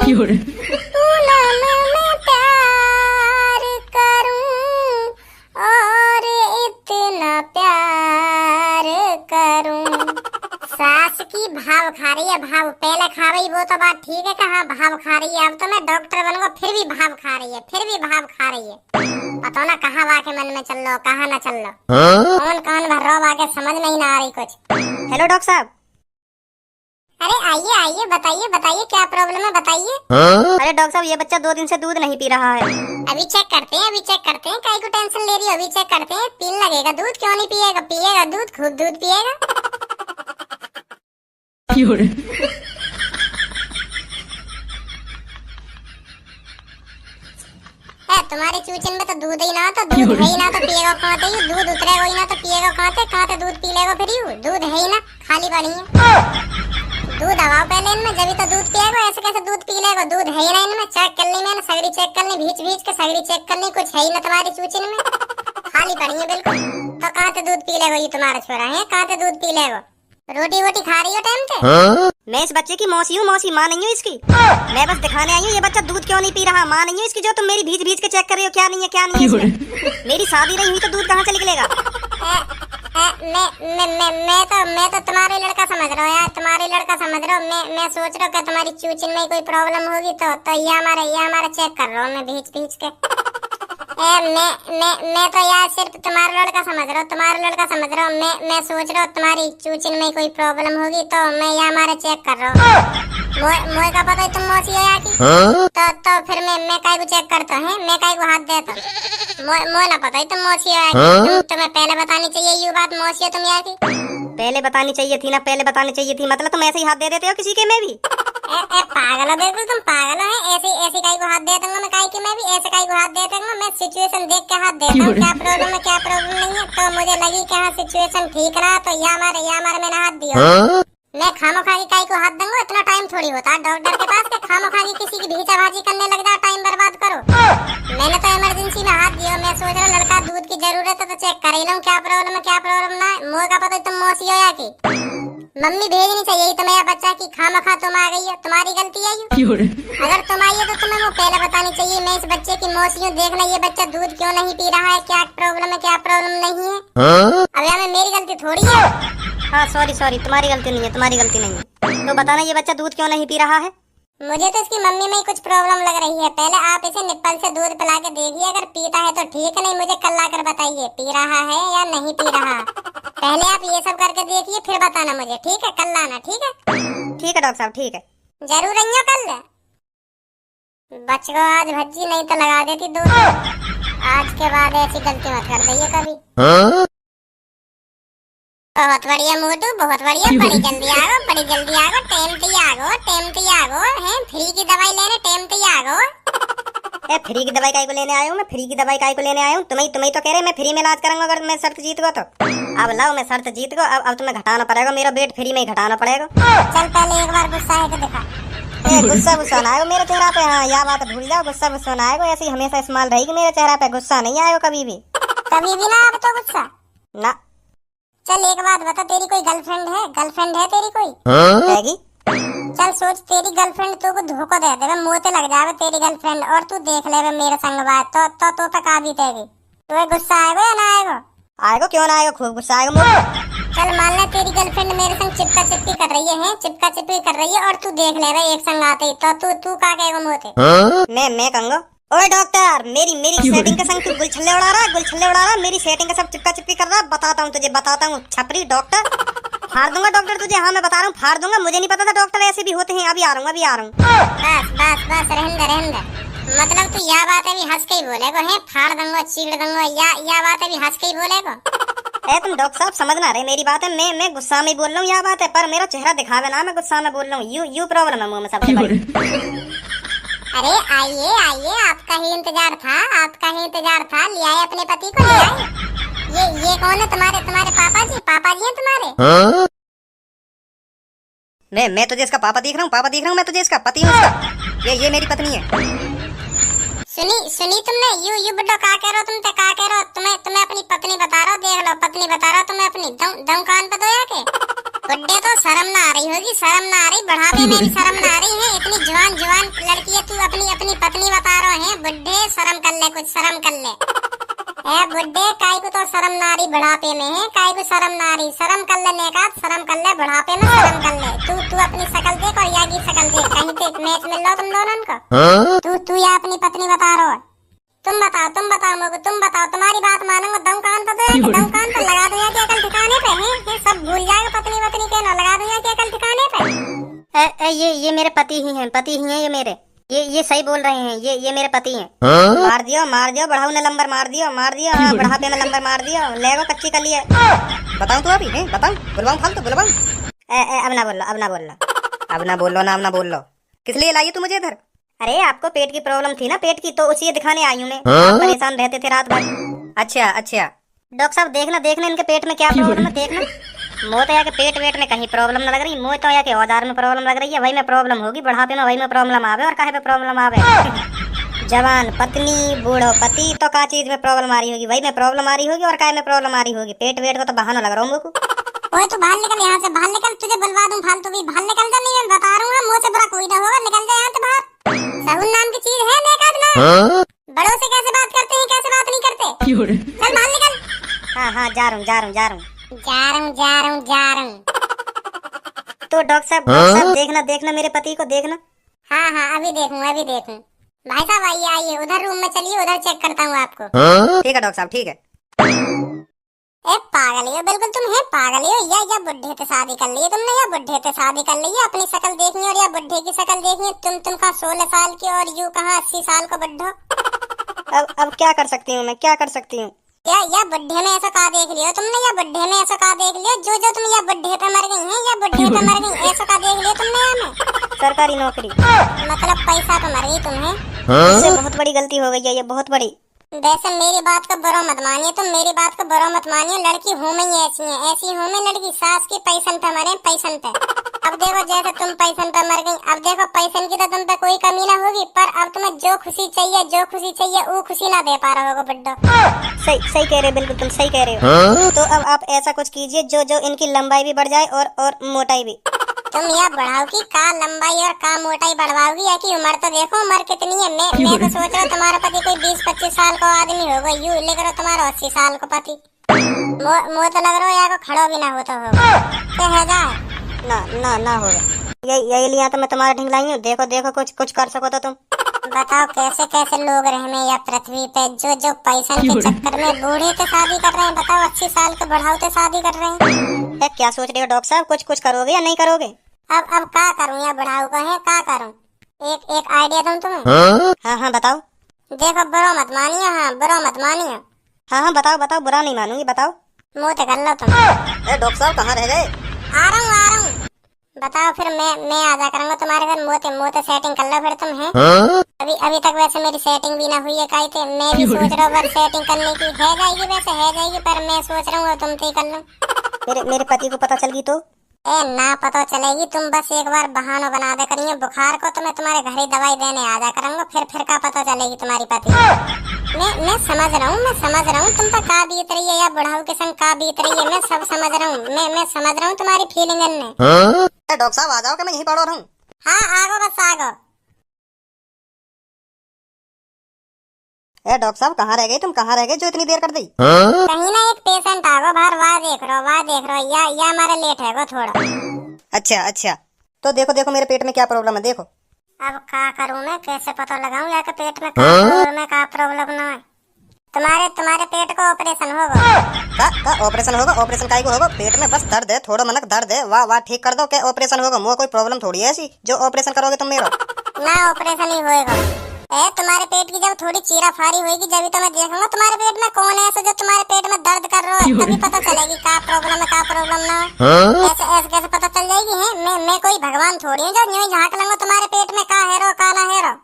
मैं प्यार करूं और इतना प्यार करूं। सास की भाव खा रही है, भाव पहले खा रही वो तो बात ठीक है, कहाँ भाव खा रही है। अब तो मैं डॉक्टर बनूंगा फिर भी भाव खा रही है, फिर भी भाव खा रही है। पता ना कहाँ वाके मन में चल लो, कहाँ ना चल लो। कौन कान भर रहा वाके समझ नहीं ना आ रही कुछ। हेलो डॉक्टर साहब। अरे आइए आइए, बताइए बताइए क्या प्रॉब्लम है, बताइए। अरे डॉक्टर साहब, ये बच्चा 2 दिन से दूध नहीं पी रहा है। अभी चेक करते हैं, अभी चेक करते हैं, काहे को टेंशन ले रही हो, अभी चेक करते हैं। पीने लगेगा दूध, क्यों नहीं पिएगा, पिएगा दूध, खूब दूध पिएगा। तुम्हारी चूचन में तो दूध ही ना, तो दूध है ही ना, तो पिएगा कहाँ से? दूध उतरेगा ही ना तो पिएगा कहाँ से? कहाँ से दूध पी लेगा फिर? दूध है ही ना, खाली पड़ी है। दूध हवा पहले इनमें, जब तो दूध पिएगा, ऐसे कैसे दूध पी लेगा? दूध है ही ना इनमें। चेक कर ली मैंने, सगड़ी चेक कर ली, भीच भीच के सगड़ी चेक कर ली, कुछ है ही ना तुम्हारी चूचन में, खाली पड़ी है बिल्कुल। तो कहाँ से दूध पी लेगा ये तुम्हारा छोरा है? कहाँ से दूध पी लेगा? रोटी वोटी खा रही हो टाइम से? मैं इस बच्चे की मौसी हूँ, मौसी माँ नहीं हूँ इसकी। मैं बस दिखाने आई हूँ ये बच्चा दूध क्यों नहीं पी रहा, माँ नहीं हूँ इसकी जो तुम मेरी भीज भीज के चेक कर रही हो क्या नहीं है, क्या नहीं है इसमें। मेरी शादी नहीं हुई तो दूध कहाँ से निकलेगा? मैं तो तुम्हारे लड़का समझ रहा हूँ यार, तुम्हारे लड़का समझ रहा हूँ। मैं सोच रहा हूँ कि तुम्हारी चूचन में कोई प्रॉब्लम होगी, तो ये हमारा चेक कर रहा हूँ मैं भीज भीज के। मैं तो यार सिर्फ तुम्हारा लड़का समझ रहा हूँ, तुम्हारा लड़का समझ रहा हूँ। मैं सोच रहा हूँ तुम्हारी चूचन में कोई प्रॉब्लम होगी, तो मैं ये हमारा चेक कर रहा हूँ। मोए का पता है तुम मौसी हो या की? तो फिर मैं काय को चेक करता है, मैं काय को हाथ देता। मोए ना पता है तुम मौसी हो या की? तुम्हें पहले बतानी चाहिए ये बात, मौसी हो तुम या की? पहले बतानी चाहिए थी ना, पहले बतानी चाहिए थी। मतलब तुम ऐसे ही हाथ दे देते हो किसी के में भी? पागल हो बिल्कुल, तुम पागल हो। ऐसे काय को हाथ दे दूंगा मैं, काय की मैं भी ऐसे काय को हाथ दे दूंगा मैं? सिचुएशन देख के हाथ देता हूँ, क्या प्रॉब्लम है क्या प्रॉब्लम नहीं है। तो मुझे लगी कि हाँ सिचुएशन ठीक रहा, तो ये हमारे मैंने हाथ दिया। मैं खामोखा की काय को हाथ दूंगा? इतना टाइम थोड़ी होता है डॉक्टर के पास के खामोखा की किसी की भीचा भाजी करने लग जाओ, टाइम बर्बाद करो। मैंने तो इमरजेंसी में हाथ दिया, मैं सोच रहा लड़का दूध की जरूरत है तो चेक कर ही लूं क्या प्रॉब्लम है क्या प्रॉब्लम ना। मुझे का पता तुम मौसी हो या की? मम्मी भेजनी चाहिए तुम्हें या बच्चा की खामोखा तुम आ गई हो, तुम्हारी गलती है ये। अगर तुम आई है तो तुम्हें वो पहले बतानी चाहिए। मैं इस बच्चे की मौसी हूँ, देखना ये बच्चा दूध क्यों नहीं पी रहा है, क्या प्रॉब्लम है क्या प्रॉब्लम नहीं है। अब यहाँ मेरी गलती थोड़ी है। हाँ सॉरी, तुम्हारी गलती नहीं है, तुम्हारी गलती नहीं है। तो बताना ये बच्चा दूध क्यों नहीं पी रहा है? मुझे तो इसकी मम्मी में ही कुछ प्रॉब्लम लग रही है। पहले आप इसे निप्पल से दूध पिला के देखिए, अगर पीता है तो ठीक है, नहीं मुझे कल लाकर बताइए पी रहा है या नहीं पी रहा। पहले आप ये सब करके देखिए फिर बताना मुझे, ठीक है? कल लाना, ठीक है? ठीक है डॉक्टर साहब, ठीक है। जरूर आइयो कल। बच गो आज भज्जी, नहीं तो लगा देती दूध। आज के बाद ऐसी गलती मत कर दइए कभी। बहुत बढ़िया मोटू, बहुत बढ़िया। बड़ी जल्दी आ गो, बड़ी जल्दी आ गो, टाइम पे आ गो हैं। फ्री की दवाई लेने टाइम पे आ गो। ए फ्री की दवाई काय को लेने आया हूँ मैं? फ्री की दवाई काय को लेने आया हूँ? तुम्हें तो कह रहे मैं फ्री में इलाज करूंगा अगर मैं शर्त जीत गो तो। अब लाओ मैं शर्त जीत गो, अब तुम्हें घटाना पड़ेगा, मेरा वेट फ्री में ही घटाना पड़ेगा। चल पहले एक बार गुस्सा है तो दिखा। गुस्सा ना आएगा मेरे चेहरा पे, हाँ यह बात भूल जाओ। गुस्सा ना आएगा, ऐसे ही हमेशा इस्तेमाल रहेगी मेरे चेहरा पे, गुस्सा नहीं आएगा कभी भी। कभी भी ना अब तो गुस्सा ना। चल एक बात बता, तेरी कोई गर्लफ्रेंड है? गर्लफ्रेंड है तेरी कोई? हैगी। चल सोच, तेरी गर्लफ्रेंड तू को धोखा दे दे, मुँह लग जावे तेरी गर्लफ्रेंड, और तू देख ले मेरे संग बात तो तक आ भी तेरी। तुम्हें गुस्सा आएगा या ना आएगा? आएगा, क्यों ना आएगा, खूब गुस्सा आएगा मुझे। चल मान ले तेरी गर्लफ्रेंड मेरे संग चिपका चिपकी कर रही है, चिपका चिपकी कर रही है, और तू देख ले एक संग आते ही, तो तू का कहेगा मुँह से? मैं कहूँगा ओए डॉक्टर, मेरी सेटिंग का संग तू गुलछल्ले उड़ा रहा, मेरी सेटिंग का सब चिपका चिपकी कर रहा। बताता हूँ छपरी डॉक्टर, फाड़ दूंगा डॉक्टर तुझे। हाँ मैं बता रहा हूँ, फाड़ दूंगा। मुझे नहीं पता था डॉक्टर ऐसे भी होते हैं। अभी आ रहा हूँ। बस रहने दे। मतलब तू यह बात अभी हंस के ही बोलेगा है? फाड़ दूंगा, चीड़ दूंगा, या बात अभी हंस के ही बोलेगा? तुम डॉक्टर साहब समझ ना रहे मेरी बात है। मैं गुस्सा में बोल रहा हूँ, यह बात है, पर मेरा चेहरा दिखावे ना, मैं गुस्सा में बोल रहा हूँ। यू प्रॉब्लम है मुँह में सबसे बड़ी। अरे आइए, आपका ही इंतजार था। ले आए अपने पति को, ले आए। ये कौन है? तुम्हारे पापा जी हैं तुम्हारे? मैं तुझे इसका पापा दिख रहा हूँ, मैं तुझे इसका पति हूँ इसका। ये मेरी पत्नी है। सुनी तुमने? यू बुड्ढो का कह रहे हो तुम? का कह रहे हो? तुम्हें अपनी पत्नी बता रहा हो, देख लो पत्नी बता रहा हो तुम्हें अपनी। दम कान पे दो या के बुड्ढे तो शर्म ना आ रही होगी, शर्म ना आ रही, बढ़ावे में भी शर्म ना आ रही है। इतनी जवान जवान लड़की है, तू अपनी अपनी पत्नी बता रहा है। बुड्ढे शर्म कर ले, कुछ शर्म कर ले। ए बुड्ढे, काय को तो शर्म नारी बुढ़ापे में है, काय को शर्म नारी, शर्म कर ले नेका, शर्म कर ले बुढ़ापे में, शर्म कर ले। तू अपनी शकल देख और यागी शकल देख, कहीं पे मैच मिल लो तुम दोनों को। तू या अपनी पत्नी बता रहा है। तुम बताओ मुझको, तुम बताओ, तुम्हारी बात मानूंगा। दम कान तो लगा दूंगा कि अकल ठिकाने पे है, सब भूल जाएगा। पत्नी के ना लगा दूंगा कि अकल ठिकाने पे। ये मेरे पति ही हैं ये मेरे, ये सही बोल रहे हैं, ये मेरे पति हैं। मार दियो बढ़ाऊ ने लंबर मार दियो हाँ, बुढ़ापे में लंबर मार दियो, लेगो कच्ची कर लिए। बताऊं तो अभी है, बताऊं बुलवाऊं फालतू बुलवाऊं? अब ना बोल लो। किस लिए लाई तू मुझे इधर? अरे आपको पेट की प्रॉब्लम थी ना, पेट की, तो उसी दिखाने आई हूँ मैं। आप परेशान रहते थे रात भर। अच्छा डॉक्टर साहब देखना इनके पेट में क्या प्रॉब्लम है, देखना। मोह तो के पेट वेट में कहीं प्रॉब्लम न लग रही, मोह तो के औजार में प्रॉब्लम लग रही है। वही में प्रॉब्लम होगी, बुढ़ापे में वही में प्रॉब्लम आवे। और काहे पे प्रॉब्लम आवे? जवान पत्नी बूढ़ो पति, तो का चीज में प्रॉब्लम आ रही होगी, वही में प्रॉब्लम आ रही होगी। और काहे में प्रॉब्लम आ रही होगी? पेट वेट को तो बहाना लग रहा हूँ मुझको। ओए तू बाहर निकल, यहाँ से बाहर निकल, तुझे बुलवा दूं फालतू की। बाहर निकल जा, नहीं मैं बता रहा हूँ, मुँह से बुरा कोई ना होगा, निकल जा यहाँ से बाहर। सहूल नाम की चीज है नेकाद ना। बड़ों से कैसे बात करते हैं, कैसे बात नहीं करते। चल बाहर निकल। हाँ जा रहा हूँ। तो डॉक्टर साहब देखना मेरे पति को देखना। हाँ अभी देखूं। भाई साहब आइए उधर रूम में चलिए, उधर चेक करता हूँ आपको। ठीक है डॉक्टर साहब, ठीक है। ए पागल हो बिल्कुल, तुम है पागल हो। या बुढ़े से शादी कर ली तुमने, या बुढ़े से शादी कर ली, अपनी शक्ल देखनी और या बुढ़े की शक्ल देखनी। तुम कहाँ 16 साल की और यू कहाँ 80 साल को बुढ़ो। अब क्या कर सकती हूँ मैं, क्या कर सकती हूँ? या बुढ़े में ऐसा का देख लियो तुमने, या बुढ़े में ऐसा का देख लियो जो तुम या बुढ़े पे मर गई हैं, या बुढ़े पे मर गई, ऐसा का देख लियो तुमने। या सरकारी नौकरी मतलब पैसा पे मर गई तुम्हें। इससे बहुत बड़ी गलती हो गई है, ये बहुत बड़ी। वैसे मेरी बात को बुरा मत मानिए, तुम मेरी बात को बुरा मत मानिए। लड़की हूँ मैं ऐसी हूँ मैं लड़की, सास की पैसन पे मरे, पैसन पे। अब देखो जैसे तुम पैसन पे मर गई, अब देखो पैसन की तो तुम पे कोई कमी ना होगी, पर अब तुम्हें जो खुशी चाहिए वो खुशी ना दे पा रहा होगा बुड्ढो। सही कह रहे हो, बिल्कुल तुम सही कह रहे हो। तो अब आप ऐसा कुछ कीजिए जो इनकी लंबाई भी बढ़ जाए और मोटाई भी। तुम यह बढ़ाओ की का लंबाई और का मोटाई बढ़वाओगी, या की उम्र तो देखो, उम्र कितनी है। मैं तो सोच रहा हूँ तुम्हारा पति कोई 20-25 साल का आदमी होगा, यू लेकर तुम्हारा 80 साल का पति। मुँह तो लग रहा है या खड़ो भी ना होता होगा। क्या है ना होगा। यही लिया तो मैं तुम्हारा ढिंगलाई हूँ। देखो कुछ कर सको तो तुम बताओ। कैसे लोग रहे या पृथ्वी पे जो पैसा के चक्कर में बूढ़े से शादी कर रहे हैं। बताओ 80 साल के बढ़ाओ से शादी कर रहे हैं। क्या सोच रहे हो डॉक्टर साहब, कुछ करोगे या नहीं करोगे? अब क्या करूँ, या बढ़ाऊ को है क्या करूँ? एक आइडिया दूं तुम्हें। हाँ बताओ। देखो बुरा मत मानियो। हाँ बताओ, बुरा नहीं मानूंगी, बताओ। मुँह तो कर लो तुम। डॉक्टर साहब कहाँ रह गए? आ रहा हूँ। बताओ फिर मैं आजा करूँगा तुम्हारे घर। मुँह तो सेटिंग कर लो फिर तुम है। अभी तक वैसे मेरी सेटिंग भी ना हुई है कहीं थे। मैं भी सोच रहा हूँ सेटिंग करने की, है जाएगी पर मैं सोच रहा हूँ तुम तो ही कर लो। मेरे पति को पता चल गई तो? ना पता चलेगी, तुम बस एक बार बहाना बना दे करिए बुखार को, तो मैं तुम्हारे घर ही दवाई देने आ जा करूँगा। फिर का पता चलेगी तुम्हारी पति। मैं समझ रहा हूँ तुम पर का बीत रही है, या बुढ़ाऊ के संग का बीत रही है। मैं सब समझ रहा हूँ, मैं समझ रहा हूँ तुम्हारी फीलिंग में। डॉक्टर साहब आ जाओ, कि मैं यहीं पड़ा रहा हूँ। हाँ आगो, बस आगो। डॉक्टर साहब कहाँ रह गए तुम, कहाँ रह गए जो इतनी देर कर दी? कहीं ना एक पेशेंट आगो बाहर, वाह देख रहो या हमारा लेट है वो थोड़ा। अच्छा तो देखो मेरे पेट में क्या प्रॉब्लम है, देखो। अब क्या करूँ मैं, कैसे पता लगाऊं या पेट में क्या प्रॉब्लम ना है। तुम्हारे पेट को ऑपरेशन होगा। ऑपरेशन होगा? ऑपरेशन काहे को होगा? पेट में बस दर्द है, थोड़ा मनक दर्द है, वाह ठीक कर दो। क्या ऑपरेशन होगा? मुझे कोई प्रॉब्लम थोड़ी है ऐसी जो ऑपरेशन करोगे तुम मेरा। ना ऑपरेशन ही होएगा। तुम्हारे पेट की जब थोड़ी चीरा फारी होगी, जब तो मैं देखूंगा तुम्हारे पेट में कौन है ऐसा जो तुम्हारे पेट में दर्द कर रहा है, तभी पता चलेगी क्या प्रॉब्लम ना है। ऐसे कैसे पता चल जाएगी है? मैं कोई भगवान थोड़ी हूँ जो यूं झाँक लूंगा तुम्हारे पेट में का है रो का ना है रो।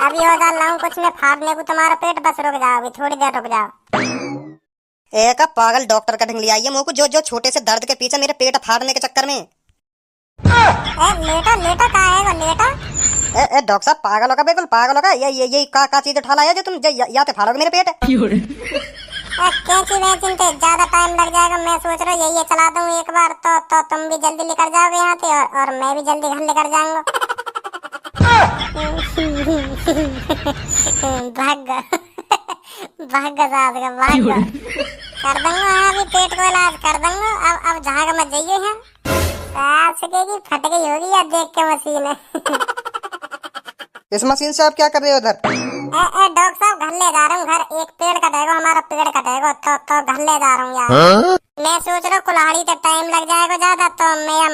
अभी हो डाल रहा हूँ कुछ में फाड़ने को तुम्हारा पेट, बस रुक जाओ, अभी थोड़ी देर रुक जाओ। एक पागल डॉक्टर का ढंग आई है मुझको, जो छोटे से दर्द के पीछे मेरे पेट फाड़ने के चक्कर में। लेटो का है वो, लेटो। डॉक्टर साहब पागल होगा, बिल्कुल पागल होगा। ये का चीज उठा लाया जो तुम या तो फाड़ोगे मेरे पेट। कैंची वैचिन पे ज्यादा टाइम लग जाएगा। मैं सोच रहा हूँ ये चला दूं एक बार, तो तुम भी जल्दी निकल जाओगे यहाँ से और मैं भी जल्दी घर निकल जाऊंगा। भाग गया भाग गया साहब का भाग गया। कर दूंगा अभी पेट को इलाज कर दूंगा। अब झाग मत जाइए यहाँ। सास सकेगी फट गई होगी या देख के मशीन है। इस मशीन से आप क्या कर रहे हो उधर? डॉक्टर साहब घर ले जा रहा हूँ। घर एक पेड़ कटेगा, हमारा पेड़ कटेगा तो घर ले जा रहा हूँ यार। मैं सोच रहा हूँ कुल्हाड़ी तक टाइम लग जाएगा ज्यादा, तो मैं